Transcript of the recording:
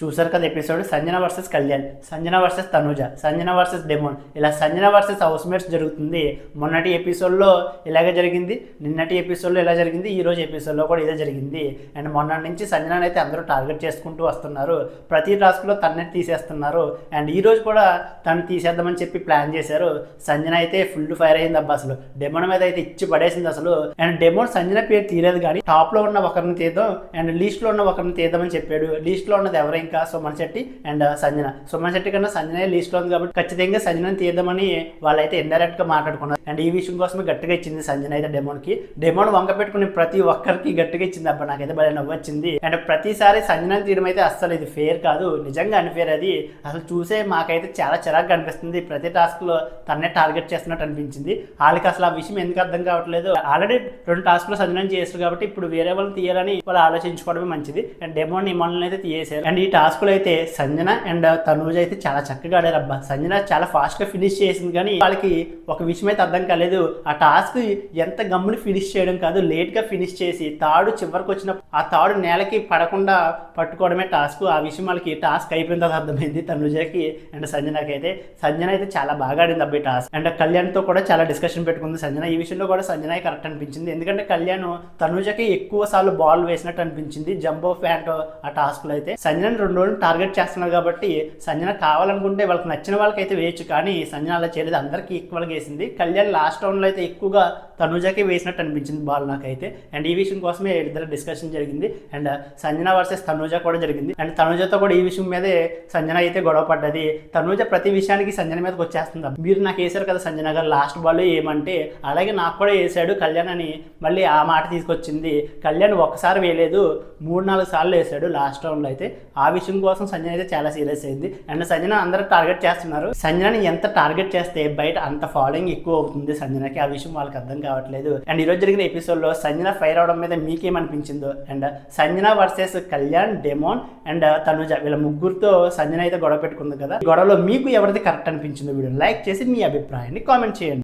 చూసారు కదా episode Sanjana versus Kalyan, Sanjana versus Tanuja, Sanjana versus demon, ఇలా సంజన వర్సెస్ హౌస్మేట్స్ జరుగుతుంది. మొన్నటి ఎపిసోడ్లో ఇలాగే జరిగింది, నిన్నటి ఎపిసోడ్లో ఇలా జరిగింది, ఈ రోజు ఎపిసోడ్లో కూడా ఇదే జరిగింది. అండ్ మొన్న నుంచి సంజన అయితే అందరూ టార్గెట్ చేసుకుంటూ వస్తున్నారు, ప్రతి టాస్క్లో తన్నే తీసేస్తున్నారు. అండ్ ఈ రోజు కూడా తను తీసేద్దామని చెప్పి ప్లాన్ చేశారు. సంజన అయితే ఫుల్ ఫైర్ అయింది అబ్బా, అసలు డెమోన్ మీద అయితే ఇచ్చి పడేసింది అసలు. అండ్ డెమోన్ సంజన పేరు తీయలేదు కానీ టాప్లో ఉన్న ఒకరిని తీద్దాం అండ్ లీస్ట్లో ఉన్న ఒకరిని తీద్దామని చెప్పాడు. లీస్ట్లో ఉన్నది ఎవరైనా ఇంకా సుమన్ శెట్టి అండ్ సంజన. సుమన్ శెట్టి కన్నా సంజన లీస్ట్ లో ఉంది కాబట్టి ఖచ్చితంగా సంజనని తీద్దామని వాళ్ళైతే ఇండైరెక్ట్ గా మాట్లాడుకున్నారు. అండ్ ఈ విషయం కోసమే గట్టిగా ఇచ్చింది సంజన అయితే డెమోన్ కి. డెమోన్ వంక పెట్టుకుని ప్రతి ఒక్కరికి గట్టిగా ఇచ్చింది అబ్బా, నాకైతే భలే నవ్వు వచ్చింది. అండ్ ప్రతిసారి సంజనని తీయడం అయితే అస్సలు ఇది ఫేర్ కాదు, నిజంగా అన్ఫేర్ అది. అసలు చూసే మాకైతే చాలా చిరాగ్గా అనిపిస్తుంది, ప్రతి టాస్క్ లో తన్నే టార్గెట్ చేస్తున్నట్టు అనిపించింది. వాళ్ళకి అసలు ఆ విషయం ఎందుకు అర్థం కావట్లేదు. ఆల్రెడీ 2 టాస్క్ లో సంజనని చేస్తారు కాబట్టి ఇప్పుడు వేరే వాళ్ళని తీయాలని వాళ్ళు ఆలోచించుకోవడమే మంచిది. అండ్ డెమోన్ ఇమాన్ అయితే తీయేశారు. అండ్ ఈ టాస్క్ లో అయితే సంజన అండ్ తనూజ అయితే చాలా చక్కగా ఆడారు అబ్బా. సంజన చాలా ఫాస్ట్ గా ఫినిష్ చేసింది కానీ వాళ్ళకి ఒక విషయం అయితే అర్థం కాలేదు. ఆ టాస్క్ ఎంత గమ్ముని ఫినిష్ చేయడం కాదు, లేట్ గా ఫినిష్ చేసి తాడు చివరికి వచ్చిన ఆ తాడు నేలకి పడకుండా పట్టుకోవడమే టాస్క్. ఆ విషయం వాళ్ళకి టాస్క్ అయిపోయిన తర్వాత అర్థమైంది తనూజకి అండ్ సంజనకి అయితే. సంజన అయితే చాలా బాగా ఆడింది అబ్బాయి టాస్క్. అండ్ కళ్యాణ్ తో కూడా చాలా డిస్కషన్ పెట్టుకుంది సంజన. ఈ విషయంలో కూడా సంజన కరెక్ట్ అనిపించింది, ఎందుకంటే కళ్యాణ్ తనూజకి ఎక్కువ సార్లు బాల్ వేసినట్టు అనిపించింది జంబో ఫ్యాంట్ ఆ టాస్క్ లో అయితే. సంజన 2 రోజులు టార్గెట్ చేస్తున్నారు కాబట్టి సంజన కావాలనుకుంటే వాళ్ళకి నచ్చిన వాళ్ళకి అయితే వేయచ్చు, కానీ సంజన అలా చేయలేదు, అందరికీ ఈక్వల్గా వేసింది. కళ్యాణ్ లాస్ట్ రౌండ్లో అయితే ఎక్కువగా తనూజకి వేసినట్టు అనిపించింది బాల్ నాకైతే. అండ్ ఈ విషయం కోసమే ఇద్దరు డిస్కషన్ జరిగింది. అండ్ సంజన వర్సెస్ తనూజ కూడా జరిగింది. అండ్ తనూజతో కూడా ఈ విషయం మీదే సంజన అయితే గొడవ పడ్డది. తనూజ ప్రతి విషయానికి సంజన మీదకి వచ్చేస్తుంది. మీరు నాకు వేసారు కదా సంజన గారు లాస్ట్ బాల్ ఏమంటే, అలాగే నాకు కూడా వేసాడు కళ్యాణ్ అని మళ్ళీ ఆ మాట తీసుకొచ్చింది. కళ్యాణ్ ఒక్కసారి వేయలేదు, 3-4 సార్లు వేసాడు లాస్ట్ రౌండ్లో అయితే. ఆ విషయం కోసం సంజన అయితే చాలా సీరియస్ అయింది. అండ్ సంజన అందరూ టార్గెట్ చేస్తున్నారు. సంజనని ఎంత టార్గెట్ చేస్తే బయట అంత ఫాలోయింగ్ ఎక్కువ అవుతుంది సంజనకి, ఆ విషయం వాళ్ళకి అర్థం కావట్లేదు. అండ్ ఈరోజు జరిగిన ఎపిసోడ్లో సంజన ఫైర్ అవడం మీద మీకేమనిపించిందో, and Sanjana versus Kalyan, demon and Tanuja వీళ్ళ ముగ్గురితో సంజన అయితే గొడవ పెట్టుకుంది కదా, గొడవలో మీకు ఎవరిది కరెక్ట్ అనిపించిందో వీడియో లైక్ చేసి మీ అభిప్రాయాన్ని కామెంట్ చేయండి.